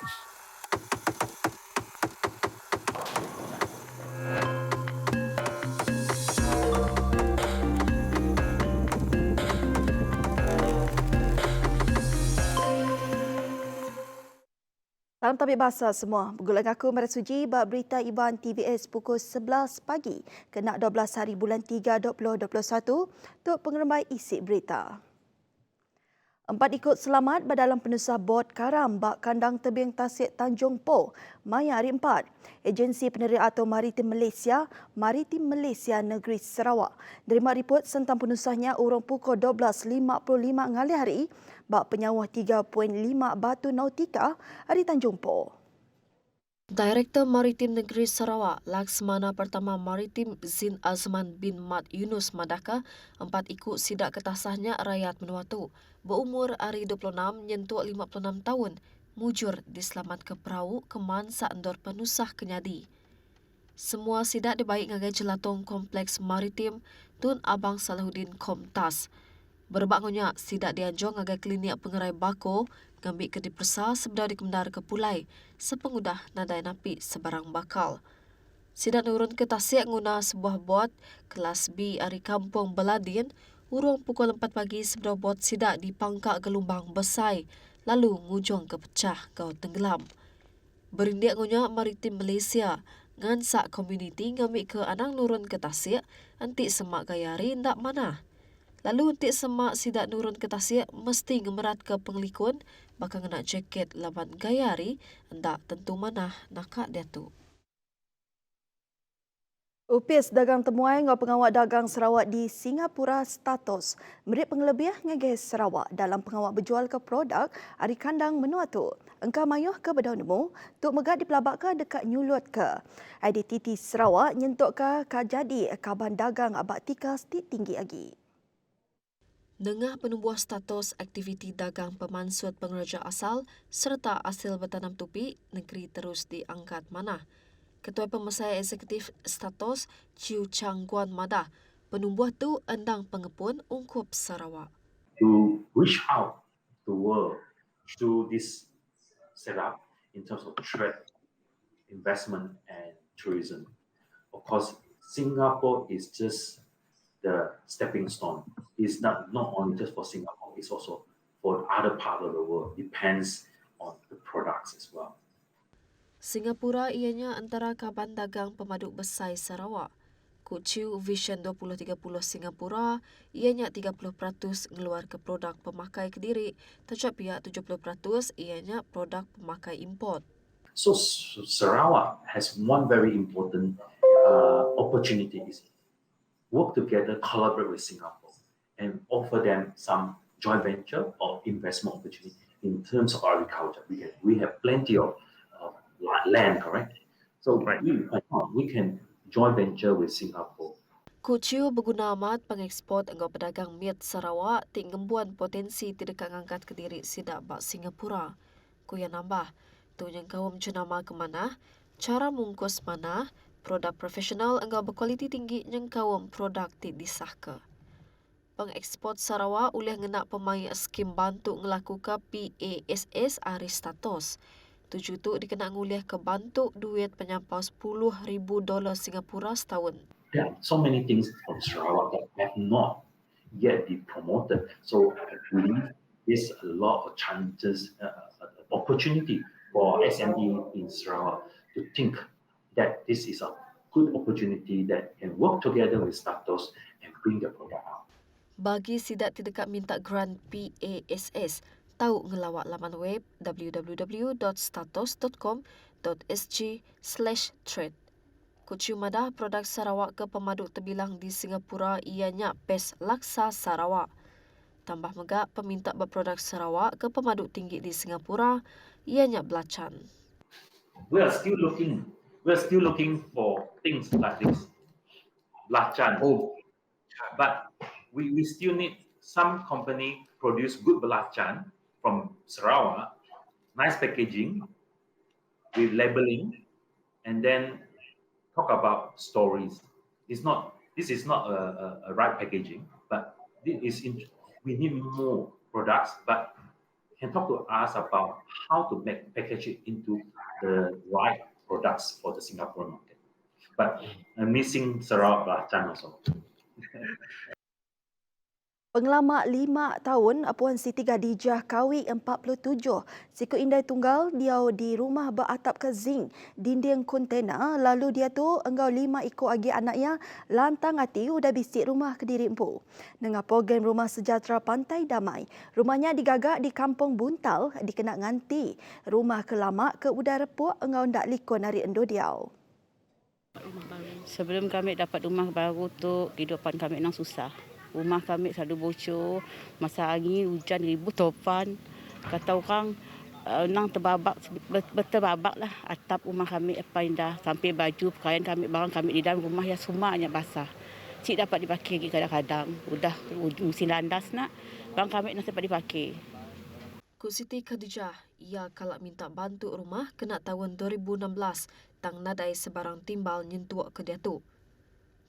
Salam tabik bahasa semua. Bergulang aku Merasuji bab berita Iban TVS pukul 11 pagi kena 12 hari bulan 3 2021 untuk pengeremai isi berita. 4 ikut selamat dalam penusah bot karam bak kandang tebing Tasik Tanjung Po, Maya Hari 4. Agensi Peneria Atau Maritim Malaysia Negeri Sarawak derima ripot tentang penusahnya urung pukul 12.55 ngali hari bak penyawah 3.5 batu nautika hari Tanjung Po. Direktur Maritim Negeri Sarawak, Laksmana Pertama Maritim Zin Azman bin Mat Yunus Madaka, 4 ikut sidak ketasahnya rakyat Menuatu, berumur hari 26 nyentuk 56 tahun, mujur diselamat ke perahu ke Mansa Endor Penusah Kenyadi. Semua sidak dibaik ngagai jelatong Kompleks Maritim Tun Abang Salahuddin Komtas. Berbakunya sidak dianjong ngagai klinik pengerai bako ngambil ke dipersa sebelum dikemendar ke Pulai sepengudah nadai napi sebarang bakal. Sidak nurun ke Tasik guna sebuah bot kelas B dari Kampung Beladin urung pukul 4 pagi sebelum bot sidak di pangkak gelombang besai lalu ngujung ke pecah kau tenggelam. Berindik ngunya Maritim Malaysia ngan sak komuniti ngambil ke anang nurun ke Tasik antik semak gayari ndak mana. Lalu untuk semak sidak nurun ke Tasik mesti ngemerat ke pengelikun bakal ngena jaket laban gayari ndak tentu manah nakak dia tu. Upis dagang temuai ngau pengawal dagang Sarawak di Singapura status merit pengelebih ngagih Sarawak dalam pengawal berjual ke produk ari kandang Menuatu. Engkau mayuh ke bedau nemu tuk megat dipelabak ke dekat nyulut ke. IDTT Sarawak nyentuk ke jadi kaban dagang abak tika stik tinggi lagi. Dengah penubuh status aktiviti dagang pemansut pengereja asal serta hasil bertanam tupi, negeri terus diangkat manah. Ketua Pemesai Eksekutif Status Chiu Chang Guan Madah, penubuh tu endang pengepun ungkup Sarawak. To reach out to the world through this setup in terms of trade, investment, and tourism. Of course, Singapore is just the stepping stone. It's not only just for Singapore, it's also for other parts of the world. Depends on the products as well. Singapura ianya antara kaban dagang pemaduk besar Sarawak. Kuciu Vision 2030 Singapura ianya 30% ngeluar ke produk pemakai Kediri, tercap pihak 70% ianya produk pemakai import. So Sarawak has one very important opportunity is work together, collaborate with Singapore, and offer them some joint venture or investment opportunity in terms of agriculture. We have plenty of land, correct? So we can joint venture with Singapore. Kuciu berguna amat pengeksport engkau pedagang miat Sarawak tinggembuan potensi tidak ngangkat Kediri sidak bak Singapura. Kuya nambah, tu yang kawam jenama ke mana, cara mungkus mana, produk profesional engkau berkualiti tinggi yang kawam produk ti disahka. Pengeksport Sarawak oleh ngenak pemain skim bantu ngelakukan PASS ari status. Tujuh tu dikena ngulih ke bantu duit penyampau $10,000 Singapura setahun. There are so many things from Sarawak that have not yet been promoted. So I believe there's a lot of chances, opportunity for SME in Sarawak to think that this is a good opportunity that can work together with status and bring the product out. Bagi sidak tidak minta grant PASS, tahu ngelawak laman web www.status.com.sg/trade. Kuciu madah produk Sarawak ke pemaduk terbilang di Singapura ianya Pes Laksa Sarawak. Tambah megak peminta berproduk Sarawak ke pemaduk tinggi di Singapura ianya belacan. We are still looking for things like this. Belacan. But we still need some company produce good belacan from Sarawak, nice packaging with labeling, and then talk about stories. This is not a right packaging, but we need more products, but can talk to us about how to package it into the right products for the Singapore market. But I'm missing Sarawak Belacan also. Pengalamak 5 tahun Puan Siti Khadijah Kawi 47 siku indai tunggal dia di rumah beratap ke zinc dinding kontena lalu dia tu enggau 5 ikut agi anaknya lantang hati udah bisik rumah ke diri empu. Dengan program Rumah Sejahtera Pantai Damai, rumahnya digagak di Kampung Buntal dikena nganti rumah ke lama ke udara repuk enggau ndak likon hari endo diau. Sebelum kami dapat rumah baru tu, kehidupan kami memang susah. Rumah kami selalu bocor, masa angin, hujan, ribut, topan. Kata orang, nang terbabak, terbabak lah atap rumah kami apa indah. Sampai baju, pakaian kami, barang kami di dalam rumah yang semuanya basah. Cik dapat dipakai lagi kadang-kadang. Udah musim landas nak, barang kami nak dapat dipakai. Ku Siti Khadijah, ia kalak minta bantu rumah kena tahun 2016 tang nadai sebarang timbal nyentuak ke dia tu.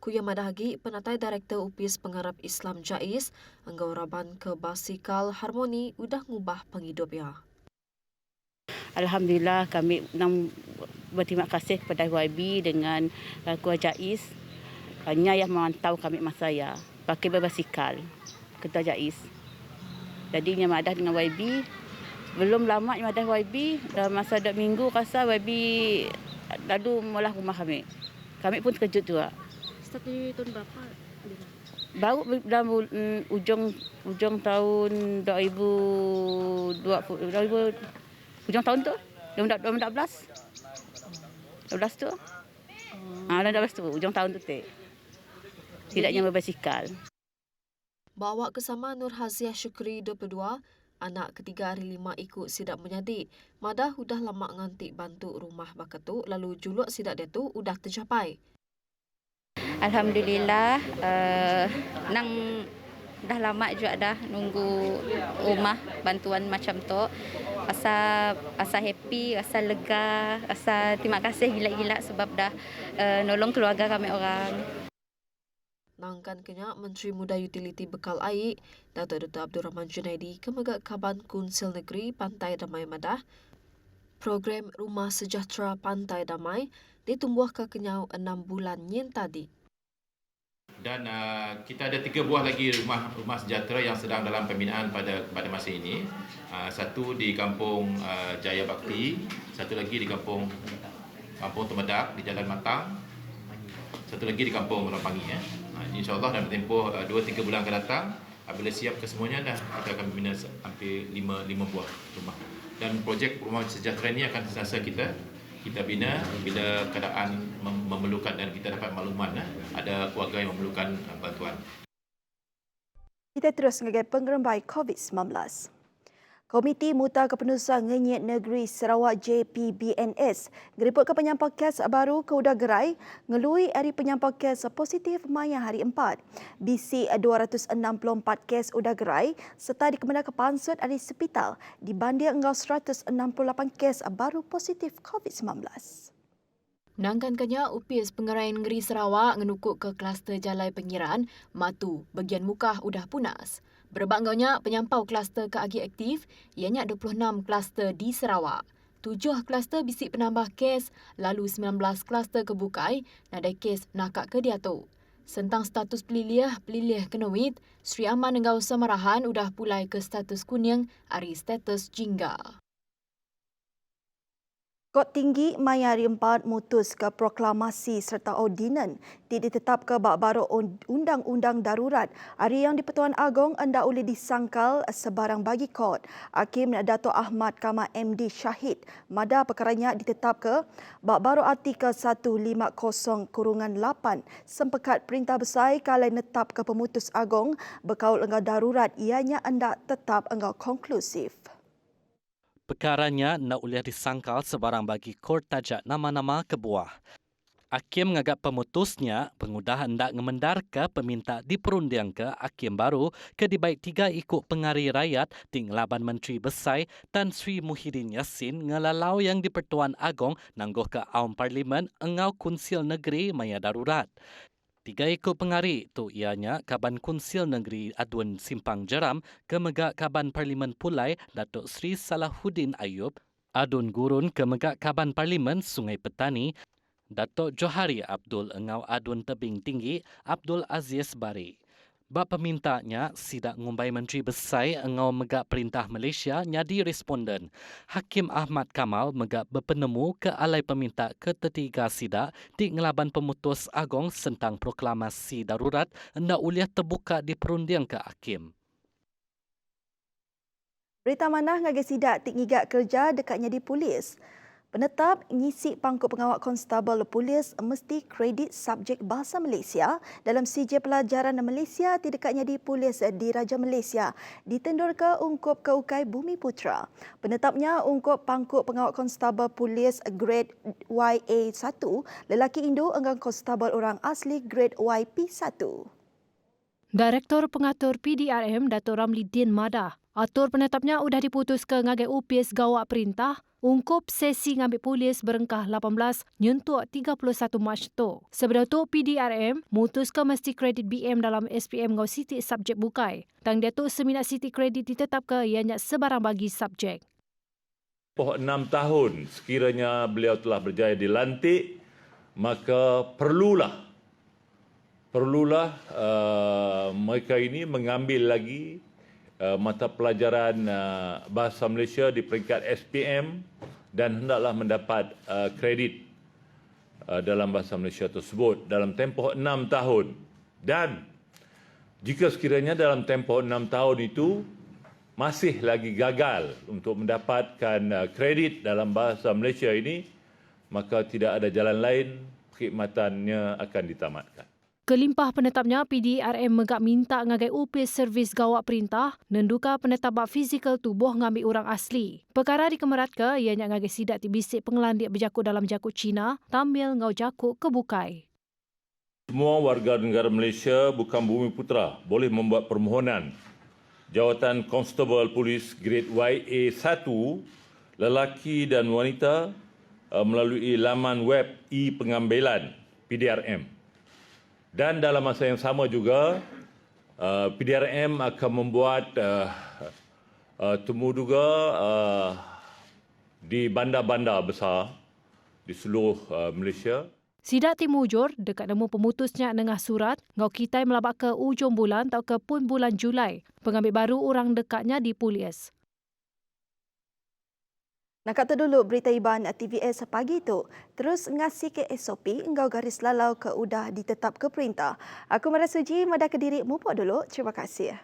Ku yang madahagi penatai Direktur UPIS Pengarap Islam Jais, enggau raban ke basikal harmoni udah ngubah penghidup ya. Alhamdulillah kami berterima kasih kepada YB dengan Ketua Jais. Hanya yang memantau kami masa ya, pakai berbasikal, Ketua Jais. Jadi yang madah dengan YB, belum lama yang madah YB, dalam masa 2 minggu rasa YB lalu melah rumah kami. Kami pun terkejut juga. Start dari tahun berapa? Baru dalam ujung tahun 2020, ujung tahun tu, 2014. 12 tu. 12 tu, ujung tahun tu teh. Tidaknya berbasikal. Bawa kesama Nur Haziah Syukri 22, anak ketiga hari 5 ikut sidak menyadi. Madah udah lama ngantik bantu rumah bakatu lalu juluk sidak dia tu udah tercapai. Alhamdulillah, nang dah lama juga dah nunggu rumah bantuan macam tu. Rasa happy, rasa lega, rasa terima kasih gila-gila sebab dah nolong keluarga kami orang. Nangkan kenya Menteri Muda Utiliti Bekal Air, Datuk Dr. Abdul Rahman Junaidi kemegak Kaban Kunsil Negeri Pantai Damai Madah. Program Rumah Sejahtera Pantai Damai ditumbuh ke kenyau 6 bulan nyen tadi. Dan kita ada 3 buah lagi rumah sejahtera yang sedang dalam pembinaan pada masa ini. Satu di Kampung Jaya Bakti, satu lagi di Kampung Temedak di Jalan Matang, satu lagi di Kampung Rampangi. InsyaAllah dalam tempoh 2-3 bulan akan datang, apabila siap kesemuanya dah kita akan membina hampir 5 buah rumah. Dan projek rumah sejahtera ini akan sentiasa kita bina bila keadaan memerlukan dan kita dapat makluman ada keluarga yang memerlukan bantuan. Kita terus mengenai pengerembai COVID-19. Komiti Muta Kepengurusan Ngenyit Negeri Sarawak JPBNS geriputkan penyampai kes baru ke Uda Gerai ngelui hari penyampai kes positif maya hari 4. BC 264 kes Uda Gerai serta dikemenda ke pansut hari hospital dibanding engkau 168 kes baru positif COVID-19. Nangkan kenya UPIS Pengaraian Negeri Sarawak ngenukuk ke kluster Jalai Pengiran, Matu, bagian Mukah udah punas. Berbangaunya penyampau kluster keagi aktif, ianya 26 kluster di Sarawak. 7 kluster bisik penambah kes, lalu 19 kluster kebukai, nadai kes nakak ke diatu. Sentang status pelilih kenawit, Sri Aman Enggau Samarahan udah pulai ke status kuning, ari status jingga. Kod Tinggi Maya hari 4 mutus ke proklamasi serta ordinan ditetap ke bak baru undang-undang darurat. Hari yang di-Pertuan Agong anda boleh disangkal sebarang bagi kod. Hakim Dato' Ahmad Kamal MD Syahid mada perkaranya ditetap ke bak baru artikel 150/8 sempekat Perintah Besar kalau netap ke pemutus Agong berkaul engkau darurat ianya anda tetap engkau konklusif. Perkaranya nak boleh disangkal sebarang bagi kod tajak nama-nama kebuah. Hakim mengagak pemutusnya pengudah hendak ngemendar ke peminta diperunding ke hakim baru ke dibaik 3 ikut pengari rakyat tinglaban Menteri Besar Tan Sri Muhyiddin Yassin ngelalau yang di-Pertuan Agong nangguh ke Aum Parlimen engau Kunsil Negeri Maya Darurat. Tiga ekor pengari tu ianya Kaban Konsil Negeri Aduan Simpang Jeram, Kemegak Kaban Parlimen Pulai Datuk Seri Salahuddin Ayub, Adun Gurun Kemegak Kaban Parlimen Sungai Petani, Datuk Johari Abdul Engau Adun Tebing Tinggi, Abdul Aziz Bari. Bab pemintanya, sidak ngumbai Menteri Besai Engau Megak Perintah Malaysia nyadi responden. Hakim Ahmad Kamal megak berpenemu ke alai peminta ketiga sidak di ngelaban pemutus agong tentang proklamasi darurat hendak uliah terbuka di perundian ke Hakim. Berita manah ngagai sidak tik ngigak kerja dekatnya di polis. Penetap ngisi pangkut pengawal konstabel polis mesti kredit subjek bahasa Malaysia dalam CJ pelajaran Malaysia di dekatnya di polis di Raja Malaysia ditendur ke ungkup ke Ukai Bumi Putra. Penetapnya ungkup pangkut pengawal konstabel polis grade YA1 lelaki Indo enggang konstabel orang asli grade YP1. Direktur Pengatur PDRM Datuk Ramli Din Madah atur penetapnya sudah diputus ke ngagai UPS Gawak Perintah ungkup sesi ngambil polis berengkah 18 nyentuk 31 Mac tu. Sebelum tu PDRM mutus ke mesti kredit BM dalam SPM ngau Siti subjek bukai. Tang dia tu seminat Siti kredit ditetap ke ianya sebarang bagi subjek. 6 tahun sekiranya beliau telah berjaya dilantik, maka perlulah mereka ini mengambil lagi mata pelajaran Bahasa Malaysia di peringkat SPM dan hendaklah mendapat kredit dalam Bahasa Malaysia tersebut dalam tempoh 6 tahun. Dan jika sekiranya dalam tempoh 6 tahun itu masih lagi gagal untuk mendapatkan kredit dalam Bahasa Malaysia ini, maka tidak ada jalan lain, perkhidmatannya akan ditamatkan. Kelimpah penetapnya PDRM megak minta ngagai UPS servis Gawak Perintah nenduka penetap bab fizikal tubuh ngambil orang asli. Perkara dikemerat ke ianya ngagai sidak tibisik pengelandik berjakut dalam jakut Cina tambil ngau jakut kebukai. Semua warga negara Malaysia bukan Bumi Putra boleh membuat permohonan jawatan Konstable Polis grade YA1 lelaki dan wanita melalui laman web e-pengambilan PDRM. Dan dalam masa yang sama juga, PDRM akan membuat temuduga di bandar-bandar besar di seluruh Malaysia. Sidak timujur dekat nemu pemutusnya nengah surat ngau kitai melabak ke ujung bulan atau ke pun bulan Julai. Pengambil baru orang dekatnya di polis. Nak kata dulu berita Iban TVS pagi itu. Terus ngasih ke SOP engkau garis lalau ke udah ditetap ke perintah. Aku merasuji Madah Kediri mupok dulu. Terima kasih.